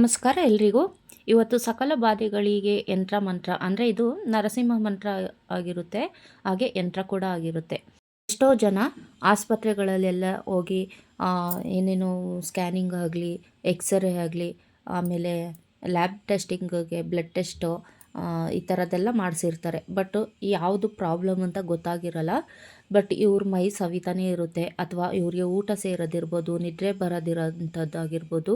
ನಮಸ್ಕಾರ ಎಲ್ರಿಗೂ. ಇವತ್ತು ಸಕಲ ಬಾಧೆಗಳಿಗೆ ಯಂತ್ರ ಮಂತ್ರ ಅಂದರೆ ಇದು ನರಸಿಂಹ ಮಂತ್ರ ಆಗಿರುತ್ತೆ, ಹಾಗೆ ಯಂತ್ರ ಕೂಡ ಆಗಿರುತ್ತೆ. ಎಷ್ಟೋ ಜನ ಆಸ್ಪತ್ರೆಗಳಲ್ಲೆಲ್ಲ ಹೋಗಿ ಏನೇನೋ ಸ್ಕ್ಯಾನಿಂಗ್ ಆಗಲಿ, ಎಕ್ಸ್ರೇ ಆಗಲಿ, ಆಮೇಲೆ ಲ್ಯಾಬ್ ಟೆಸ್ಟಿಂಗ್ಗೆ ಬ್ಲಡ್ ಟೆಸ್ಟು ಈ ಥರದ್ದೆಲ್ಲ ಮಾಡಿಸಿರ್ತಾರೆ. ಬಟ್ ಯಾವುದು ಪ್ರಾಬ್ಲಮ್ ಅಂತ ಗೊತ್ತಾಗಿರಲ್ಲ. ಬಟ್ ಇವ್ರ ಮೈ ಸವಿತಾನೇ ಇರುತ್ತೆ, ಅಥವಾ ಇವ್ರಿಗೆ ಊಟ ಸೇರೋದಿರ್ಬೋದು, ನಿದ್ರೆ ಬರೋದಿರೋಂಥದ್ದಾಗಿರ್ಬೋದು,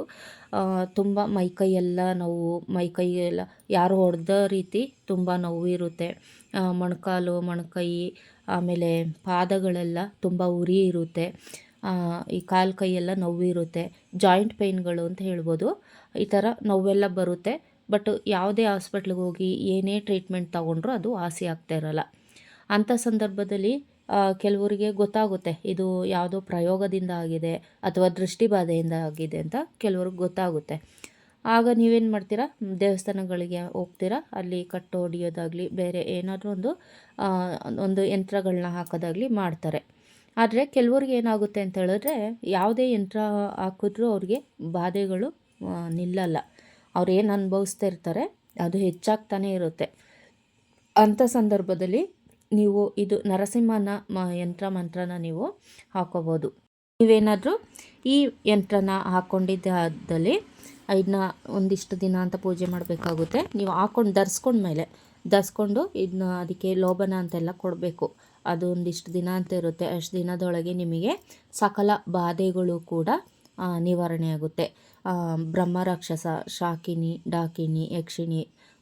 ತುಂಬ ಮೈಕೈಯೆಲ್ಲ ನೋವು, ಮೈಕೈಯೆಲ್ಲ ಯಾರು ಹೊಡೆದ ರೀತಿ ತುಂಬ ನೋವು ಇರುತ್ತೆ. ಮೊಣಕಾಲು, ಮೊಣಕೈ, ಆಮೇಲೆ ಪಾದಗಳೆಲ್ಲ ತುಂಬ ಉರಿ ಇರುತ್ತೆ. ಈ ಕಾಲು ಕೈಯೆಲ್ಲ ನೋವು ಇರುತ್ತೆ, ಜಾಯಿಂಟ್ ಪೇಯ್ನ್ಗಳು ಅಂತ ಹೇಳ್ಬೋದು. ಈ ಥರ ನೋವೆಲ್ಲ ಬರುತ್ತೆ. ಬಟ್ ಯಾವುದೇ ಹಾಸ್ಪಿಟ್ಲಿಗೆ ಹೋಗಿ ಏನೇ ಟ್ರೀಟ್ಮೆಂಟ್ ತೊಗೊಂಡ್ರೂ ಅದು ವಾಸಿ ಆಗ್ತಾ ಇರಲ್ಲ. ಅಂಥ ಸಂದರ್ಭದಲ್ಲಿ ಕೆಲವರಿಗೆ ಗೊತ್ತಾಗುತ್ತೆ ಇದು ಯಾವುದೋ ಪ್ರಯೋಗದಿಂದ ಆಗಿದೆ ಅಥವಾ ದೃಷ್ಟಿಬಾಧೆಯಿಂದ ಆಗಿದೆ ಅಂತ ಕೆಲವ್ರಿಗೆ ಗೊತ್ತಾಗುತ್ತೆ. ಆಗ ನೀವೇನು ಮಾಡ್ತೀರಾ, ದೇವಸ್ಥಾನಗಳಿಗೆ ಹೋಗ್ತೀರಾ, ಅಲ್ಲಿ ಕಟ್ಟು ಹೊಡಿಯೋದಾಗಲಿ ಬೇರೆ ಏನಾದರೂ ಒಂದು ಯಂತ್ರಗಳನ್ನ ಹಾಕೋದಾಗಲಿ ಮಾಡ್ತಾರೆ. ಆದರೆ ಕೆಲವ್ರಿಗೆ ಏನಾಗುತ್ತೆ ಅಂತ ಹೇಳಿದ್ರೆ, ಯಾವುದೇ ಯಂತ್ರ ಹಾಕಿದ್ರೂ ಅವ್ರಿಗೆ ಬಾಧೆಗಳು ನಿಲ್ಲಲ್ಲ. ಅವ್ರು ಏನು ಅನುಭವಿಸ್ತಾ ಇರ್ತಾರೆ ಅದು ಹೆಚ್ಚಾಗ್ತಾನೇ ಇರುತ್ತೆ. ಅಂಥ ಸಂದರ್ಭದಲ್ಲಿ ನೀವು ಇದು ನರಸಿಂಹನ ಯಂತ್ರ ಮಂತ್ರನ ನೀವು ಹಾಕೋಬೋದು. ನೀವೇನಾದರೂ ಈ ಯಂತ್ರನ ಹಾಕ್ಕೊಂಡಿದ್ದಾದಲ್ಲಿ ಇದನ್ನ ಒಂದಿಷ್ಟು ದಿನ ಅಂತ ಪೂಜೆ ಮಾಡಬೇಕಾಗುತ್ತೆ. ನೀವು ಹಾಕ್ಕೊಂಡು ಧರಿಸ್ಕೊಂಡು ಇದನ್ನ ಅದಕ್ಕೆ ಲೋಬನ ಅಂತೆಲ್ಲ ಕೊಡಬೇಕು. ಅದು ಒಂದಿಷ್ಟು ದಿನ ಅಂತ ಇರುತ್ತೆ. ಅಷ್ಟು ದಿನದೊಳಗೆ ನಿಮಗೆ ಸಕಲ ಬಾಧೆಗಳು ಕೂಡ ನಿವಾರಣೆ ಆಗುತ್ತೆ. ಬ್ರಹ್ಮ ರಾಕ್ಷಸ, ಶಾಕಿನಿ, ಡಾಕಿನಿ, ಯಕ್ಷಿಣಿ,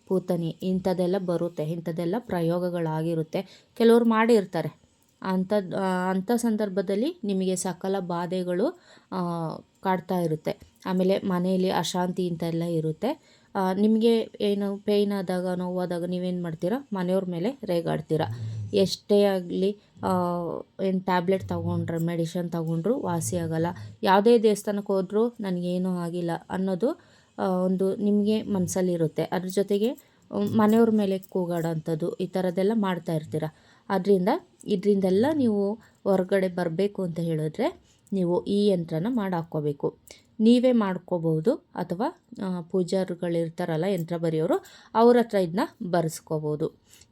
ಪೂತನಿ ಇಂಥದ್ದೆಲ್ಲ ಬರುತ್ತೆ. ಇಂಥದ್ದೆಲ್ಲ ಪ್ರಯೋಗಗಳಾಗಿರುತ್ತೆ, ಕೆಲವರು ಮಾಡಿರ್ತಾರೆ. ಅಂಥ ಸಂದರ್ಭದಲ್ಲಿ ನಿಮಗೆ ಸಕಲ ಬಾಧೆಗಳು ಕಾಡ್ತಾ ಇರುತ್ತೆ. ಆಮೇಲೆ ಮನೆಯಲ್ಲಿ ಅಶಾಂತಿ ಇಂತೆಲ್ಲ ಇರುತ್ತೆ. ನಿಮಗೆ ಏನು ಪೇಯ್ನ್ ಆದಾಗ, ನೋವಾದಾಗ ನೀವೇನು ಮಾಡ್ತೀರಾ, ಮನೆಯವ್ರ ಮೇಲೆ ರೇಗಾಡ್ತೀರ. ಎಷ್ಟೇ ಆಗಲಿ ಏನು ಟ್ಯಾಬ್ಲೆಟ್ ತೊಗೊಂಡ್ರೆ, ಮೆಡಿಷನ್ ತೊಗೊಂಡ್ರು ವಾಸಿ ಆಗೋಲ್ಲ. ಯಾವುದೇ ದೇವಸ್ಥಾನಕ್ಕೆ ಹೋದರೂ ನನಗೇನೂ ಆಗಿಲ್ಲ ಅನ್ನೋದು ಒಂದು ನಿಮಗೆ ಮನಸ್ಸಲ್ಲಿರುತ್ತೆ. ಅದ್ರ ಜೊತೆಗೆ ಮನೆಯವ್ರ ಮೇಲೆ ಕೂಗಾಡೋಂಥದ್ದು ಈ ಥರದ್ದೆಲ್ಲ ಮಾಡ್ತಾ ಇರ್ತೀರ. ಇದರಿಂದೆಲ್ಲ ನೀವು ಹೊರಗಡೆ ಬರಬೇಕು ಅಂತ ಹೇಳಿದ್ರೆ ನೀವು ಈ ಯಂತ್ರನ ಹಾಕ್ಕೋಬೇಕು. ನೀವೇ ಮಾಡ್ಕೋಬಹುದು, ಅಥವಾ ಪೂಜಾರಿಗಳಿರ್ತಾರಲ್ಲ ಯಂತ್ರ ಬರೆಯೋರು, ಅವ್ರ ಹತ್ರ ಇದನ್ನ ಬರೆಸ್ಕೋಬೋದು.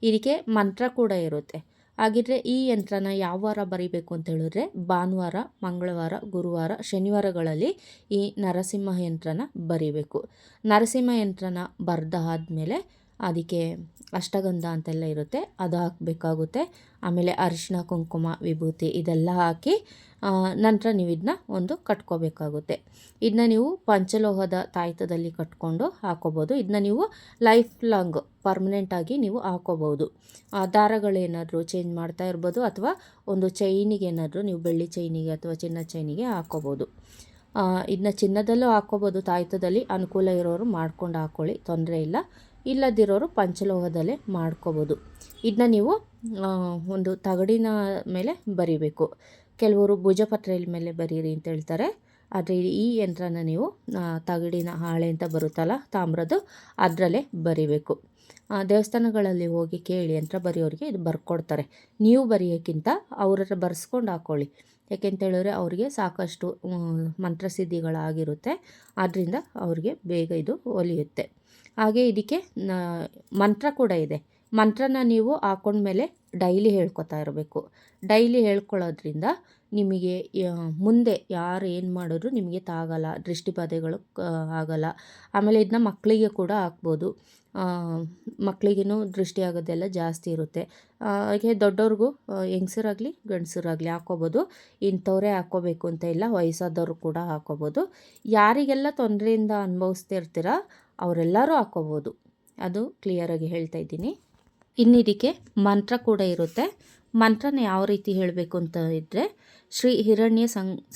ಇದಕ್ಕೆ ಮಂತ್ರ ಕೂಡ ಇರುತ್ತೆ. ಹಾಗಿದ್ರೆ ಈ ಯಂತ್ರನ ಯಾವ ವಾರ ಬರೀಬೇಕು ಅಂತ ಹೇಳಿದ್ರೆ, ಭಾನುವಾರ, ಮಂಗಳವಾರ, ಗುರುವಾರ, ಶನಿವಾರಗಳಲ್ಲಿ ಈ ನರಸಿಂಹ ಯಂತ್ರನ ಬರೀಬೇಕು. ನರಸಿಂಹ ಯಂತ್ರನ ಬರೆದಾದ್ಮೇಲೆ ಅದಕ್ಕೆ ಅಷ್ಟಗಂಧ ಅಂತೆಲ್ಲ ಇರುತ್ತೆ, ಅದು ಹಾಕಬೇಕಾಗುತ್ತೆ. ಆಮೇಲೆ ಅರಿಶಿಣ, ಕುಂಕುಮ, ವಿಭೂತಿ ಇದೆಲ್ಲ ಹಾಕಿ ನಂತರ ನೀವು ಇದನ್ನ ಕಟ್ಕೋಬೇಕಾಗುತ್ತೆ. ಇದನ್ನ ನೀವು ಪಂಚಲೋಹದ ತಾಯ್ತದಲ್ಲಿ ಕಟ್ಕೊಂಡು ಹಾಕೋಬೋದು. ಇದನ್ನ ನೀವು ಲೈಫ್ ಲಾಂಗ್ ಪರ್ಮನೆಂಟಾಗಿ ನೀವು ಹಾಕೋಬೋದು. ದಾರಗಳೇನಾದರೂ ಚೇಂಜ್ ಮಾಡ್ತಾ ಇರ್ಬೋದು, ಅಥವಾ ಒಂದು ಚೈನಿಗೆ ಏನಾದರೂ ನೀವು ಬೆಳ್ಳಿ ಚೈನಿಗೆ ಅಥವಾ ಚಿನ್ನ ಚೈನಿಗೆ ಹಾಕೋಬೋದು. ಇದನ್ನ ಚಿನ್ನದಲ್ಲೂ ಹಾಕೋಬೋದು. ತಾಯ್ತದಲ್ಲಿ ಅನುಕೂಲ ಇರೋರು ಮಾಡ್ಕೊಂಡು ಹಾಕ್ಕೊಳ್ಳಿ, ತೊಂದರೆ ಇಲ್ಲ. ಇಲ್ಲದಿರೋರು ಪಂಚಲೋಹದಲ್ಲೇ ಮಾಡ್ಕೋಬೋದು. ಇದನ್ನ ನೀವು ಒಂದು ತಗಡಿನ ಮೇಲೆ ಬರಿಬೇಕು. ಕೆಲವರು ಭುಜಪತ್ರೆಯ ಮೇಲೆ ಬರೀರಿ ಅಂತ ಹೇಳ್ತಾರೆ. ಆದರೆ ಈ ಯಂತ್ರನ ನೀವು ತಗಡಿನ ಹಾಳೆ ಅಂತ ಬರುತ್ತಲ್ಲ, ತಾಮ್ರದ್ದು, ಅದರಲ್ಲೇ ಬರಿಬೇಕು. ದೇವಸ್ಥಾನಗಳಲ್ಲಿ ಹೋಗಿ ಕೇಳಿ, ಯಂತ್ರ ಬರೆಯೋರಿಗೆ ಇದು ಬರ್ಕೊಡ್ತಾರೆ. ನೀವು ಬರೆಯೋಕ್ಕಿಂತ ಅವ್ರ ಬರ್ಸ್ಕೊಂಡು ಹಾಕ್ಕೊಳ್ಳಿ. ಯಾಕೆಂತೇಳಿದ್ರೆ ಅವ್ರಿಗೆ ಸಾಕಷ್ಟು ಮಂತ್ರಸಿದ್ಧಿಗಳಾಗಿರುತ್ತೆ. ಆದ್ದರಿಂದ ಅವ್ರಿಗೆ ಬೇಗ ಇದು ಒಲಿಯುತ್ತೆ. ಹಾಗೆ ಇದಕ್ಕೆ ಮಂತ್ರ ಕೂಡ ಇದೆ. ಮಂತ್ರನ ನೀವು ಹಾಕ್ಕೊಂಡ್ಮೇಲೆ ಡೈಲಿ ಹೇಳ್ಕೊತಾ ಇರಬೇಕು. ಡೈಲಿ ಹೇಳ್ಕೊಳ್ಳೋದ್ರಿಂದ ನಿಮಗೆ ಮುಂದೆ ಯಾರು ಏನು ಮಾಡಿದ್ರು ನಿಮಗೆ ತಾಗಲ್ಲ, ದೃಷ್ಟಿಬಾಧೆಗಳು ಆಗಲ್ಲ. ಆಮೇಲೆ ಇದನ್ನ ಮಕ್ಕಳಿಗೆ ಕೂಡ ಹಾಕ್ಬೋದು. ಮಕ್ಕಳಿಗೂ ದೃಷ್ಟಿ ಆಗೋದೆಲ್ಲ ಜಾಸ್ತಿ ಇರುತ್ತೆ. ಹಾಗೆ ದೊಡ್ಡವ್ರಿಗೂ, ಹೆಂಗಸರಾಗಲಿ ಗಂಡಸರಾಗಲಿ ಹಾಕ್ಕೋಬೋದು. ಇಂಥವರೇ ಹಾಕ್ಕೋಬೇಕು ಅಂತ ಇಲ್ಲ, ವಯಸ್ಸಾದವರು ಕೂಡ ಹಾಕ್ಕೋಬೋದು. ಯಾರಿಗೆಲ್ಲ ತೊಂದರೆಯಿಂದ ಅನುಭವಿಸ್ತಿರ್ತೀರ ಅವರೆಲ್ಲರೂ ಹಾಕ್ಕೋಬೋದು. ಅದು ಕ್ಲಿಯರಾಗಿ ಹೇಳ್ತಾ ಇದ್ದೀನಿ. ಇನ್ನು ಇದಕ್ಕೆ ಮಂತ್ರ ಕೂಡ ಇರುತ್ತೆ. ಮಂತ್ರನ ಯಾವ ರೀತಿ ಹೇಳಬೇಕು ಅಂತ ಇದ್ದರೆ, ಶ್ರೀ ಹಿರಣ್ಯ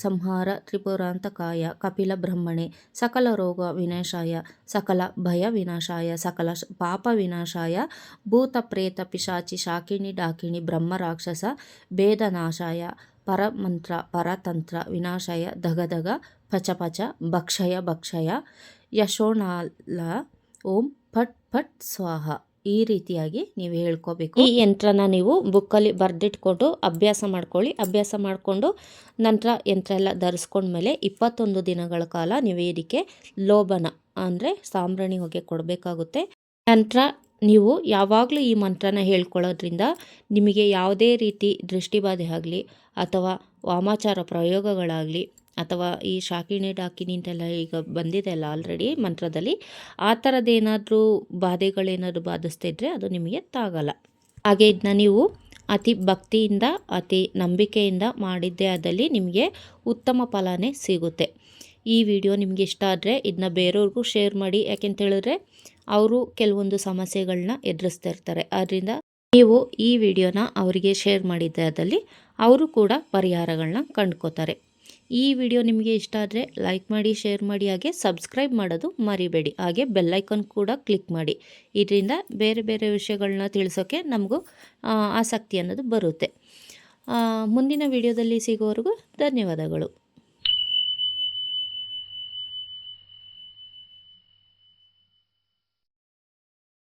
ಸಂಹಾರ ತ್ರಿಪುರಾಂತಕಾಯ ಕಪಿಲ ಬ್ರಹ್ಮಣೆ ಸಕಲ ರೋಗ ವಿನಾಶಾಯ ಸಕಲ ಭಯ ವಿನಾಶಾಯ ಸಕಲ ಪಾಪ ವಿನಾಶಾಯ ಭೂತ ಪ್ರೇತ ಪಿಶಾಚಿ ಶಾಕಿಣಿ ಡಾಕಿಣಿ ಬ್ರಹ್ಮ ರಾಕ್ಷಸ ಭೇದನಾಶಾಯ ಪರಮಂತ್ರ ಪರತಂತ್ರ ವಿನಾಶಾಯ ಧಗಧಗ ಪಚ ಭಕ್ಷಯ ಯಶೋಣಾಲ ಓಂ ಫಟ್ ಫಟ್ ಸ್ವಾಹ. ಈ ರೀತಿಯಾಗಿ ನೀವು ಹೇಳ್ಕೋಬೇಕು. ಈ ಯಂತ್ರನ ನೀವು ಬುಕ್ಕಲ್ಲಿ ಬರೆದಿಟ್ಕೊಂಡು ಅಭ್ಯಾಸ ಮಾಡ್ಕೊಳ್ಳಿ. ಅಭ್ಯಾಸ ಮಾಡಿಕೊಂಡು ನಂತರ ಯಂತ್ರ ಎಲ್ಲ ಧರಿಸ್ಕೊಂಡ್ಮೇಲೆ 21 ದಿನಗಳ ಕಾಲ ನೀವು ಇದಕ್ಕೆ ಲೋಬನ ಅಂದರೆ ಸಾಂಬ್ರಾಣಿ ಹೊಗೆ ಕೊಡಬೇಕಾಗುತ್ತೆ. ನಂತರ ನೀವು ಯಾವಾಗಲೂ ಈ ಮಂತ್ರನ ಹೇಳ್ಕೊಳ್ಳೋದ್ರಿಂದ ನಿಮಗೆ ಯಾವುದೇ ರೀತಿ ದೃಷ್ಟಿಬಾಧೆ ಆಗಲಿ ಅಥವಾ ವಾಮಾಚಾರ ಪ್ರಯೋಗಗಳಾಗಲಿ ಅಥವಾ ಈ ಶಾಕಿನಿ ಡಾಕಿನಿ ಅಂತೆಲ್ಲ ಈಗ ಬಂದಿದೆ ಅಲ್ಲ ಆಲ್ರೆಡಿ ಮಂತ್ರದಲ್ಲಿ, ಆ ಥರದ್ದೇನಾದರೂ ಬಾಧೆಗಳೇನಾದರೂ ಬಾಧಿಸ್ತಿದ್ರೆ ಅದು ನಿಮಗೆ ತಾಗಲ್ಲ. ಹಾಗೆ ಇದನ್ನ ನೀವು ಅತಿ ಭಕ್ತಿಯಿಂದ ಅತಿ ನಂಬಿಕೆಯಿಂದ ಮಾಡಿದ್ದೇ ಆದಲ್ಲಿ ನಿಮಗೆ ಉತ್ತಮ ಫಲನೇ ಸಿಗುತ್ತೆ. ಈ ವಿಡಿಯೋ ನಿಮಗೆ ಇಷ್ಟ ಆದರೆ ಇದನ್ನ ಬೇರೆಯವ್ರಿಗೂ ಶೇರ್ ಮಾಡಿ. ಯಾಕೆಂತ ಹೇಳಿದ್ರೆ ಅವರು ಕೆಲವೊಂದು ಸಮಸ್ಯೆಗಳನ್ನ ಎದುರಿಸ್ತಾ ಇರ್ತಾರೆ. ಆದ್ದರಿಂದ ನೀವು ಈ ವಿಡಿಯೋನ ಅವರಿಗೆ ಶೇರ್ ಮಾಡಿದ್ದೇ ಆದಲ್ಲಿ ಅವರು ಕೂಡ ಪರಿಹಾರಗಳನ್ನ ಕಂಡ್ಕೋತಾರೆ. ಈ ವಿಡಿಯೋ ನಿಮಗೆ ಇಷ್ಟ ಆದರೆ ಲೈಕ್ ಮಾಡಿ, ಶೇರ್ ಮಾಡಿ, ಹಾಗೆ ಸಬ್ಸ್ಕ್ರೈಬ್ ಮಾಡೋದು ಮರಿಬೇಡಿ. ಹಾಗೆ ಬೆಲ್ಲೈಕನ್ ಕೂಡ ಕ್ಲಿಕ್ ಮಾಡಿ. ಇದರಿಂದ ಬೇರೆ ಬೇರೆ ವಿಷಯಗಳನ್ನ ತಿಳಿಸೋಕ್ಕೆ ನಮಗೂ ಆಸಕ್ತಿ ಅನ್ನೋದು ಬರುತ್ತೆ. ಮುಂದಿನ ವಿಡಿಯೋದಲ್ಲಿ ಸಿಗೋವರೆಗೂ ಧನ್ಯವಾದಗಳು.